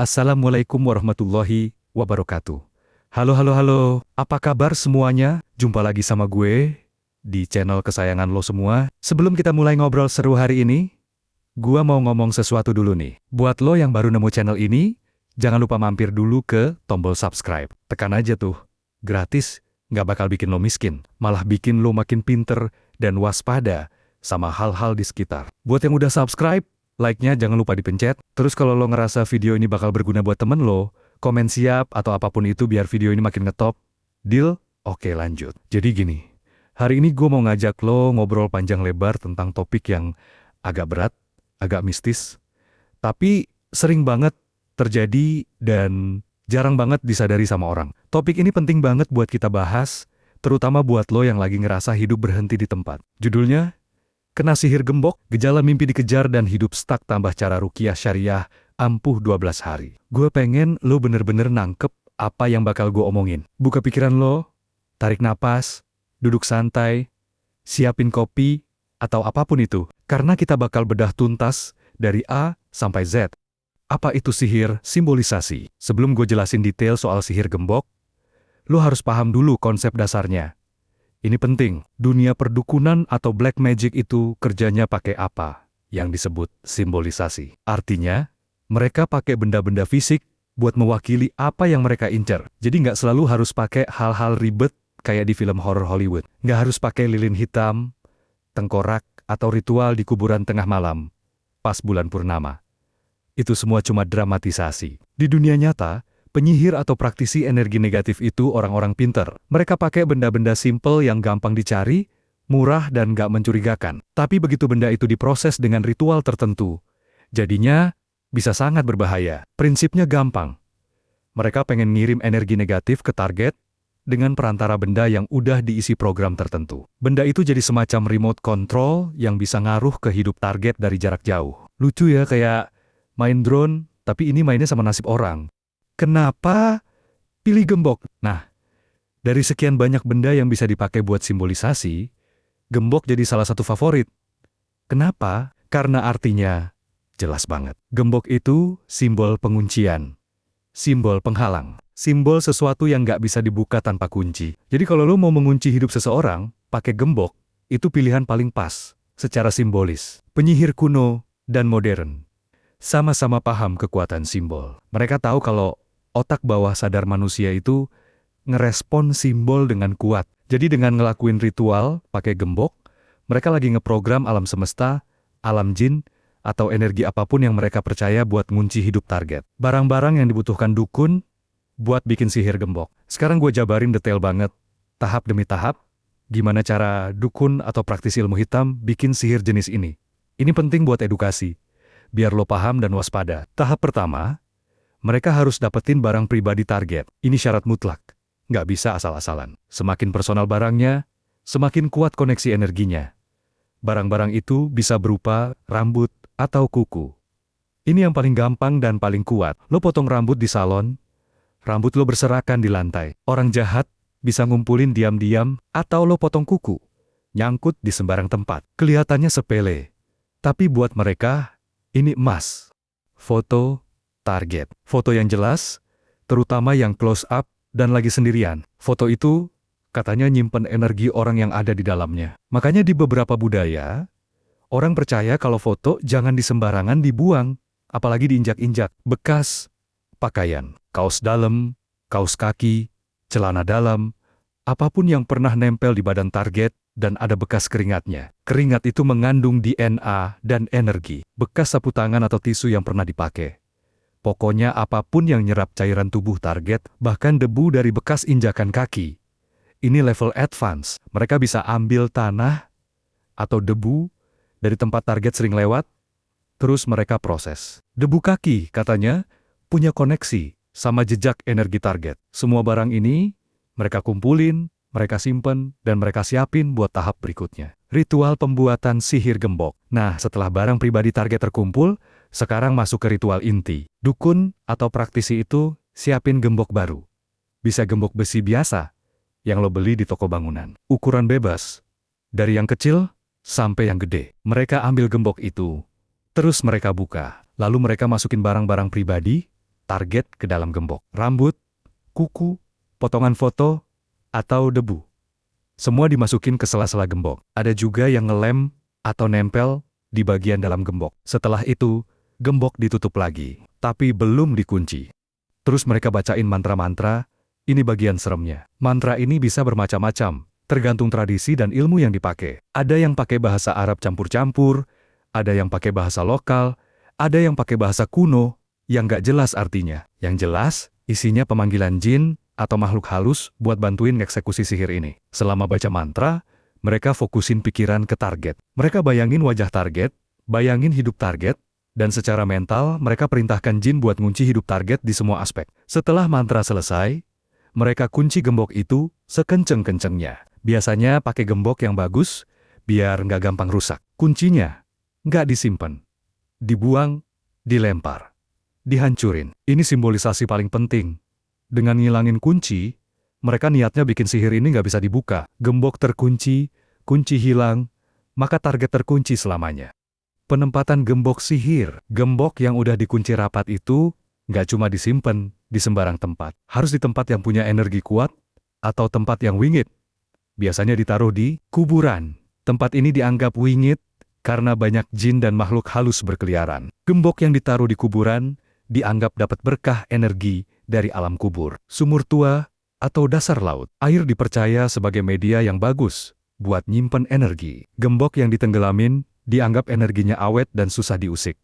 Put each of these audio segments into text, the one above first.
Assalamualaikum warahmatullahi wabarakatuh. Halo, apa kabar semuanya? Jumpa lagi sama gue di channel kesayangan lo semua. Sebelum kita mulai ngobrol seru hari ini, gua mau ngomong sesuatu dulu nih. Buat lo yang baru nemu channel ini, jangan lupa mampir dulu ke tombol subscribe. Tekan aja tuh, gratis, nggak bakal bikin lo miskin, malah bikin lo makin pinter dan waspada sama hal-hal di sekitar. Buat yang udah subscribe, like-nya jangan lupa dipencet. Terus kalau lo ngerasa video ini bakal berguna buat temen lo, komen siap atau apapun itu biar video ini makin ngetop. Deal? Oke, lanjut. Jadi gini, hari ini gue mau ngajak lo ngobrol panjang lebar tentang topik yang agak berat, agak mistis, tapi sering banget terjadi dan jarang banget disadari sama orang. Topik ini penting banget buat kita bahas, terutama buat lo yang lagi ngerasa hidup berhenti di tempat. Judulnya, Kena Sihir Gembok, Gejala Mimpi Dikejar dan Hidup Stuck Tambah Cara Ruqyah Syariah Ampuh 12 Hari. Gue pengen lo bener-bener nangkep apa yang bakal gue omongin. Buka pikiran lo, tarik napas, duduk santai, siapin kopi, atau apapun itu. Karena kita bakal bedah tuntas dari A sampai Z. Apa itu sihir simbolisasi? Sebelum gue jelasin detail soal sihir gembok, lo harus paham dulu konsep dasarnya. Ini penting, dunia perdukunan atau black magic itu kerjanya pakai apa? Yang disebut simbolisasi. Artinya, mereka pakai benda-benda fisik buat mewakili apa yang mereka incar. Jadi nggak selalu harus pakai hal-hal ribet kayak di film horor Hollywood. Nggak harus pakai lilin hitam, tengkorak, atau ritual di kuburan tengah malam, pas bulan purnama. Itu semua cuma dramatisasi. Di dunia nyata, penyihir atau praktisi energi negatif itu orang-orang pinter. Mereka pakai benda-benda simple yang gampang dicari, murah dan gak mencurigakan. Tapi begitu benda itu diproses dengan ritual tertentu, jadinya bisa sangat berbahaya. Prinsipnya gampang. Mereka pengen ngirim energi negatif ke target dengan perantara benda yang udah diisi program tertentu. Benda itu jadi semacam remote control yang bisa ngaruh ke hidup target dari jarak jauh. Lucu ya, kayak main drone, tapi ini mainnya sama nasib orang. Kenapa pilih gembok? Nah, dari sekian banyak benda yang bisa dipakai buat simbolisasi, gembok jadi salah satu favorit. Kenapa? Karena artinya jelas banget. Gembok itu simbol penguncian, simbol penghalang, simbol sesuatu yang nggak bisa dibuka tanpa kunci. Jadi kalau lo mau mengunci hidup seseorang, pakai gembok, itu pilihan paling pas, secara simbolis. Penyihir kuno dan modern sama-sama paham kekuatan simbol. Mereka tahu kalau otak bawah sadar manusia itu ngerespon simbol dengan kuat. Jadi dengan ngelakuin ritual pakai gembok, mereka lagi ngeprogram alam semesta, alam jin, atau energi apapun yang mereka percaya buat ngunci hidup target. Barang-barang yang dibutuhkan dukun buat bikin sihir gembok. Sekarang gue jabarin detail banget, tahap demi tahap, gimana cara dukun atau praktisi ilmu hitam bikin sihir jenis ini. Ini penting buat edukasi, biar lo paham dan waspada. Tahap pertama, mereka harus dapetin barang pribadi target. Ini syarat mutlak. Nggak bisa asal-asalan. Semakin personal barangnya, semakin kuat koneksi energinya. Barang-barang itu bisa berupa rambut atau kuku. Ini yang paling gampang dan paling kuat. Lo potong rambut di salon, rambut lo berserakan di lantai. Orang jahat bisa ngumpulin diam-diam, atau lo potong kuku, nyangkut di sembarang tempat. Kelihatannya sepele, tapi buat mereka, ini emas. Foto target. Foto yang jelas, terutama yang close up dan lagi sendirian. Foto itu katanya nyimpen energi orang yang ada di dalamnya. Makanya di beberapa budaya, orang percaya kalau foto jangan disembarangan dibuang, apalagi diinjak-injak. Bekas pakaian, kaos dalam, kaos kaki, celana dalam, apapun yang pernah nempel di badan target dan ada bekas keringatnya. Keringat itu mengandung DNA dan energi. Bekas sapu tangan atau tisu yang pernah dipakai. Pokoknya apapun yang nyerap cairan tubuh target, bahkan debu dari bekas injakan kaki. Ini level advance. Mereka bisa ambil tanah atau debu dari tempat target sering lewat, terus mereka proses. Debu kaki, katanya, punya koneksi sama jejak energi target. Semua barang ini, mereka kumpulin, mereka simpen, dan mereka siapin buat tahap berikutnya. Ritual pembuatan sihir gembok. Nah, setelah barang pribadi target terkumpul, sekarang masuk ke ritual inti. Dukun atau praktisi itu siapin gembok baru. Bisa gembok besi biasa, yang lo beli di toko bangunan. Ukuran bebas, dari yang kecil sampai yang gede. Mereka ambil gembok itu, terus mereka buka. Lalu mereka masukin barang-barang pribadi, target ke dalam gembok. Rambut, kuku, potongan foto, atau debu. Semua dimasukin ke sela-sela gembok. Ada juga yang ngelem atau nempel di bagian dalam gembok. Setelah itu, gembok ditutup lagi, tapi belum dikunci. Terus mereka bacain mantra-mantra. Ini bagian seremnya. Mantra ini bisa bermacam-macam, tergantung tradisi dan ilmu yang dipakai. Ada yang pakai bahasa Arab campur-campur, ada yang pakai bahasa lokal, ada yang pakai bahasa kuno, yang gak jelas artinya. Yang jelas, isinya pemanggilan jin atau makhluk halus buat bantuin ngeksekusi sihir ini. Selama baca mantra, mereka fokusin pikiran ke target. Mereka bayangin wajah target, bayangin hidup target, dan secara mental mereka perintahkan jin buat ngunci hidup target di semua aspek. Setelah mantra selesai, mereka kunci gembok itu sekenceng-kencengnya. Biasanya pakai gembok yang bagus, biar nggak gampang rusak. Kuncinya nggak disimpan, dibuang, dilempar, dihancurin. Ini simbolisasi paling penting. Dengan ngilangin kunci, mereka niatnya bikin sihir ini nggak bisa dibuka. Gembok terkunci, kunci hilang, maka target terkunci selamanya. Penempatan gembok sihir. Gembok yang udah dikunci rapat itu nggak cuma disimpan di sembarang tempat. Harus di tempat yang punya energi kuat atau tempat yang wingit. Biasanya ditaruh di kuburan. Tempat ini dianggap wingit karena banyak jin dan makhluk halus berkeliaran. Gembok yang ditaruh di kuburan dianggap dapat berkah energi dari alam kubur, sumur tua, atau dasar laut. Air dipercaya sebagai media yang bagus buat nyimpen energi. Gembok yang ditenggelamin dianggap energinya awet dan susah diusik.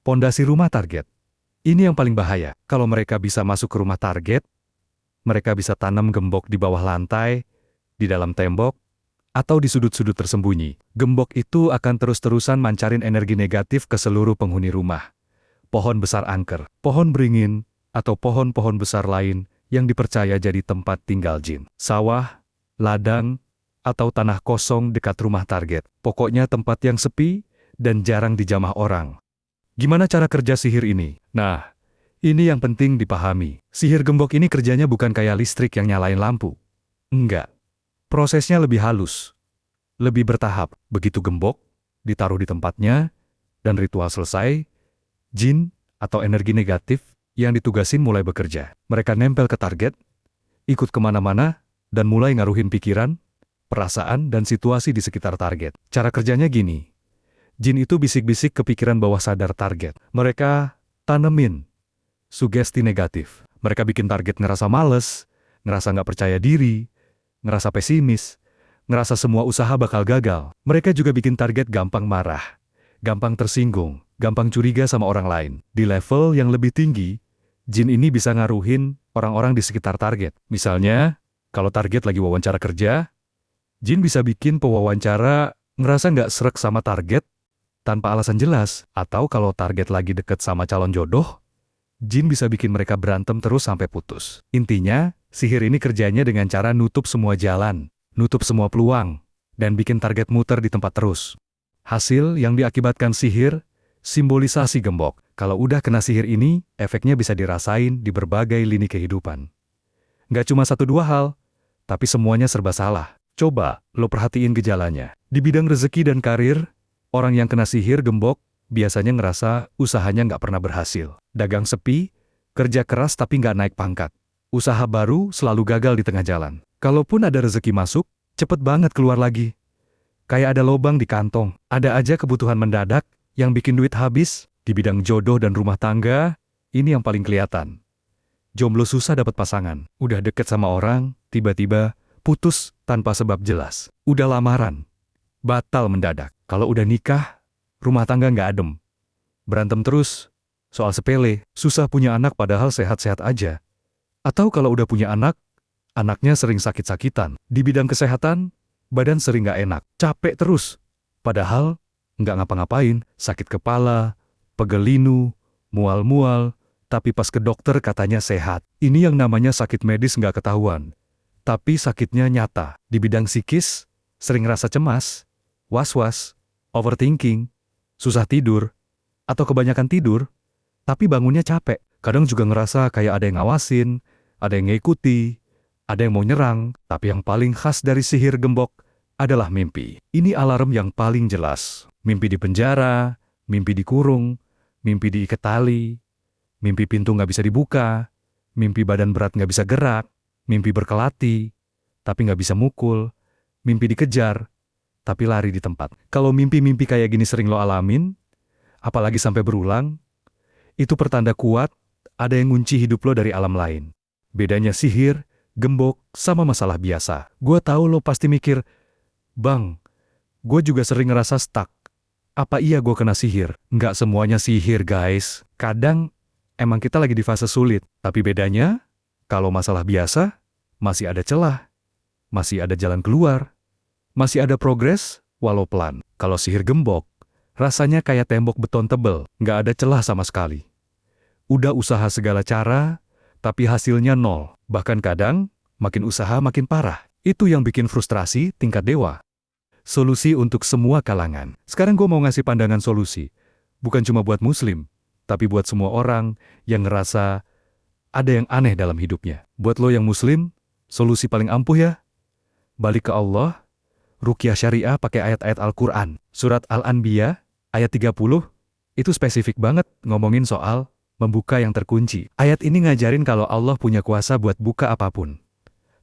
Pondasi rumah target. Ini yang paling bahaya. Kalau mereka bisa masuk ke rumah target, mereka bisa tanam gembok di bawah lantai, di dalam tembok, atau di sudut-sudut tersembunyi. Gembok itu akan terus-terusan mancarin energi negatif ke seluruh penghuni rumah. Pohon besar angker, pohon beringin, atau pohon-pohon besar lain yang dipercaya jadi tempat tinggal jin. Sawah, ladang, atau tanah kosong dekat rumah target. Pokoknya tempat yang sepi dan jarang dijamah orang. Gimana cara kerja sihir ini? Nah, ini yang penting dipahami. Sihir gembok ini kerjanya bukan kayak listrik yang nyalain lampu. Enggak. Prosesnya lebih halus, lebih bertahap. Begitu gembok ditaruh di tempatnya, dan ritual selesai, jin atau energi negatif yang ditugasin mulai bekerja. Mereka nempel ke target, ikut kemana-mana, dan mulai ngaruhin pikiran, perasaan, dan situasi di sekitar target. Cara kerjanya gini. Jin itu bisik-bisik ke pikiran bawah sadar target. Mereka tanemin sugesti negatif. Mereka bikin target ngerasa males, ngerasa nggak percaya diri, ngerasa pesimis, ngerasa semua usaha bakal gagal. Mereka juga bikin target gampang marah, gampang tersinggung, gampang curiga sama orang lain. Di level yang lebih tinggi, jin ini bisa ngaruhin orang-orang di sekitar target. Misalnya, kalau target lagi wawancara kerja, jin bisa bikin pewawancara ngerasa nggak srek sama target tanpa alasan jelas. Atau kalau target lagi deket sama calon jodoh, jin bisa bikin mereka berantem terus sampai putus. Intinya, sihir ini kerjanya dengan cara nutup semua jalan, nutup semua peluang, dan bikin target muter di tempat terus. Hasil yang diakibatkan sihir, simbolisasi gembok. Kalau udah kena sihir ini, efeknya bisa dirasain di berbagai lini kehidupan. Nggak cuma satu dua hal, tapi semuanya serba salah. Coba lo perhatiin gejalanya. Di bidang rezeki dan karir, orang yang kena sihir gembok biasanya ngerasa usahanya nggak pernah berhasil. Dagang sepi, kerja keras tapi nggak naik pangkat. Usaha baru selalu gagal di tengah jalan. Kalaupun ada rezeki masuk, cepet banget keluar lagi. Kayak ada lobang di kantong. Ada aja kebutuhan mendadak yang bikin duit habis. Di bidang jodoh dan rumah tangga, ini yang paling kelihatan. Jomblo susah dapat pasangan. Udah deket sama orang, tiba-tiba putus tanpa sebab jelas. Udah lamaran, batal mendadak. Kalau udah nikah, rumah tangga nggak adem. Berantem terus, soal sepele, susah punya anak padahal sehat-sehat aja. Atau kalau udah punya anak, anaknya sering sakit-sakitan. Di bidang kesehatan, badan sering nggak enak, capek terus. Padahal nggak ngapa-ngapain, sakit kepala, pegel linu, mual-mual, tapi pas ke dokter katanya sehat. Ini yang namanya sakit medis nggak ketahuan, tapi sakitnya nyata. Di bidang psikis, sering rasa cemas, was-was, overthinking, susah tidur, atau kebanyakan tidur, tapi bangunnya capek. Kadang juga ngerasa kayak ada yang ngawasin, ada yang ngikuti, ada yang mau nyerang, tapi yang paling khas dari sihir gembok adalah mimpi. Ini alarm yang paling jelas. Mimpi di penjara, mimpi dikurung, mimpi diikat tali, Mimpi pintu nggak bisa dibuka, mimpi badan berat nggak bisa gerak, mimpi berkelati, tapi nggak bisa mukul, mimpi dikejar, tapi lari di tempat. Kalau mimpi-mimpi kayak gini sering lo alamin, apalagi sampai berulang, itu pertanda kuat ada yang ngunci hidup lo dari alam lain. Bedanya sihir, gembok, sama masalah biasa. Gue tahu lo pasti mikir, Bang, gue juga sering ngerasa stuck. Apa iya gue kena sihir? Nggak semuanya sihir, guys. Kadang emang kita lagi di fase sulit. Tapi bedanya, kalau masalah biasa, masih ada celah, masih ada jalan keluar, masih ada progres, walau pelan. Kalau sihir gembok, rasanya kayak tembok beton tebel, nggak ada celah sama sekali. Udah usaha segala cara, tapi hasilnya nol. Bahkan kadang, makin usaha makin parah. Itu yang bikin frustrasi tingkat dewa. Solusi untuk semua kalangan. Sekarang gue mau ngasih pandangan solusi. Bukan cuma buat muslim, tapi buat semua orang yang ngerasa ada yang aneh dalam hidupnya. Buat lo yang muslim, solusi paling ampuh ya, balik ke Allah, ruqyah syariah pakai ayat-ayat Al-Quran. Surat Al-Anbiya, ayat 30, itu spesifik banget ngomongin soal membuka yang terkunci. Ayat ini ngajarin kalau Allah punya kuasa buat buka apapun,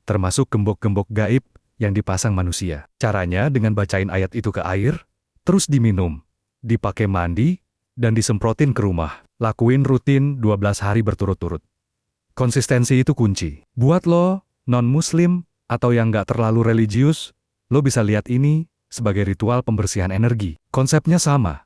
termasuk gembok-gembok gaib yang dipasang manusia. Caranya dengan bacain ayat itu ke air, terus diminum, dipakai mandi, dan disemprotin ke rumah. Lakuin rutin 12 hari berturut-turut. Konsistensi itu kunci. Buat lo, non-muslim, atau yang nggak terlalu religius, lo bisa lihat ini sebagai ritual pembersihan energi. Konsepnya sama.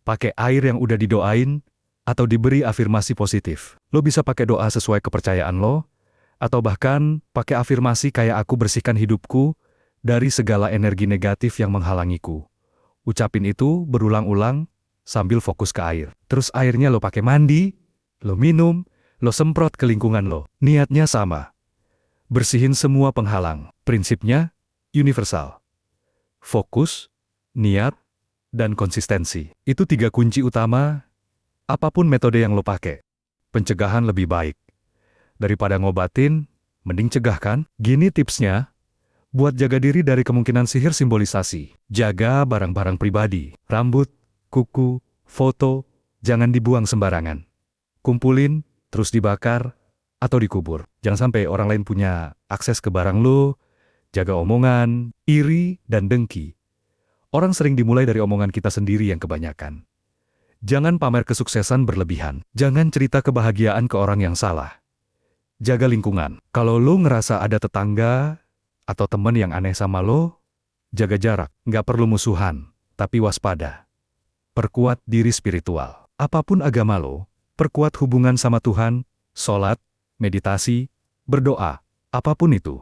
Pakai air yang udah didoain, atau diberi afirmasi positif. Lo bisa pakai doa sesuai kepercayaan lo, atau bahkan pakai afirmasi kayak aku bersihkan hidupku dari segala energi negatif yang menghalangiku. Ucapin itu berulang-ulang sambil fokus ke air. Terus airnya lo pakai mandi, lo minum, lo semprot ke lingkungan lo. Niatnya sama. Bersihin semua penghalang. Prinsipnya universal. Fokus, niat, dan konsistensi. Itu 3 kunci utama apapun metode yang lo pakai. Pencegahan lebih baik daripada ngobatin, mending cegah kan? Gini tipsnya, buat jaga diri dari kemungkinan sihir simbolisasi. Jaga barang-barang pribadi, rambut, kuku, foto, jangan dibuang sembarangan. Kumpulin, terus dibakar, atau dikubur. Jangan sampai orang lain punya akses ke barang lo. Jaga omongan, iri, dan dengki. Orang sering dimulai dari omongan kita sendiri yang kebanyakan. Jangan pamer kesuksesan berlebihan. Jangan cerita kebahagiaan ke orang yang salah. Jaga lingkungan. Kalau lo ngerasa ada tetangga atau teman yang aneh sama lo, jaga jarak. Nggak perlu musuhan, tapi waspada. Perkuat diri spiritual. Apapun agama lo, perkuat hubungan sama Tuhan, sholat, meditasi, berdoa, apapun itu.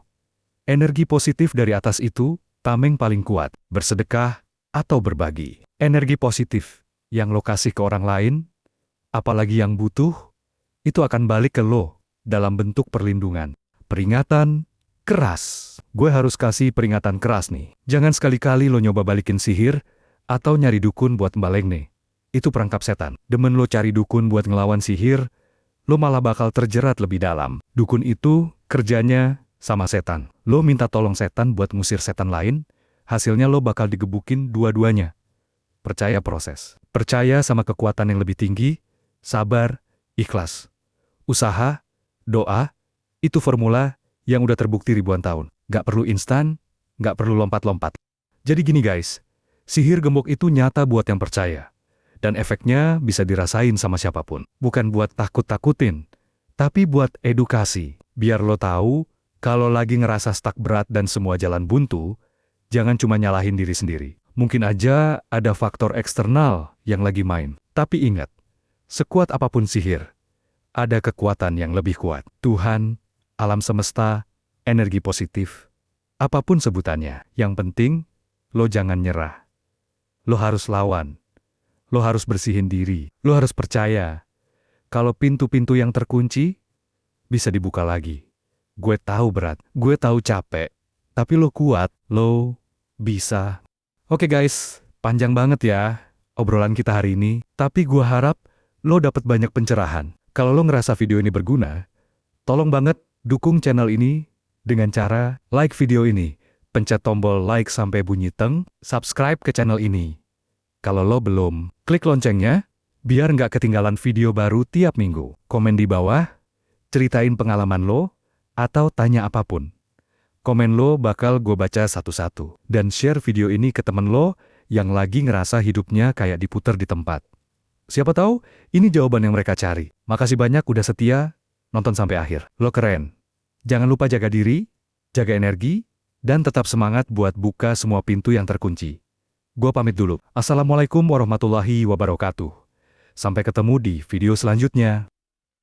Energi positif dari atas itu, tameng paling kuat. Bersedekah atau berbagi. Energi positif yang lo kasih ke orang lain, apalagi yang butuh, itu akan balik ke lo dalam bentuk perlindungan. Peringatan keras. Gue harus kasih peringatan keras nih. Jangan sekali-kali lo nyoba balikin sihir atau nyari dukun buat mbaleng nih. Itu perangkap setan. Demen lo cari dukun buat ngelawan sihir, lo malah bakal terjerat lebih dalam. Dukun itu kerjanya sama setan. Lo minta tolong setan buat ngusir setan lain, hasilnya lo bakal digebukin dua-duanya. Percaya proses. Percaya sama kekuatan yang lebih tinggi, sabar, ikhlas. Usaha, doa, itu formula yang udah terbukti ribuan tahun. Gak perlu instan, gak perlu lompat-lompat. Jadi gini guys, sihir gembok itu nyata buat yang percaya. Dan efeknya bisa dirasain sama siapapun. Bukan buat takut-takutin, tapi buat edukasi. Biar lo tahu, kalau lagi ngerasa stuck berat dan semua jalan buntu, jangan cuma nyalahin diri sendiri. Mungkin aja ada faktor eksternal yang lagi main. Tapi ingat, sekuat apapun sihir, ada kekuatan yang lebih kuat. Tuhan, alam semesta, energi positif, apapun sebutannya. Yang penting, lo jangan nyerah. Lo harus lawan. Lo harus bersihin diri. Lo harus percaya. Kalau pintu-pintu yang terkunci, bisa dibuka lagi. Gue tahu berat, gue tahu capek. Tapi lo kuat, lo bisa. Oke guys, panjang banget ya obrolan kita hari ini. Tapi gue harap lo dapat banyak pencerahan. Kalau lo ngerasa video ini berguna, tolong banget dukung channel ini dengan cara like video ini, pencet tombol like sampai bunyi teng, subscribe ke channel ini. Kalau lo belum, klik loncengnya, Biar nggak ketinggalan video baru tiap minggu. Komen di bawah, ceritain pengalaman lo, atau tanya apapun. Komen lo bakal gue baca satu-satu. Dan share video ini ke temen lo yang lagi ngerasa hidupnya kayak diputer di tempat. Siapa tahu, ini jawaban yang mereka cari. Makasih banyak udah setia, nonton sampai akhir. Lo keren. Jangan lupa jaga diri, jaga energi, dan tetap semangat buat buka semua pintu yang terkunci. Gue pamit dulu. Assalamualaikum warahmatullahi wabarakatuh. Sampai ketemu di video selanjutnya.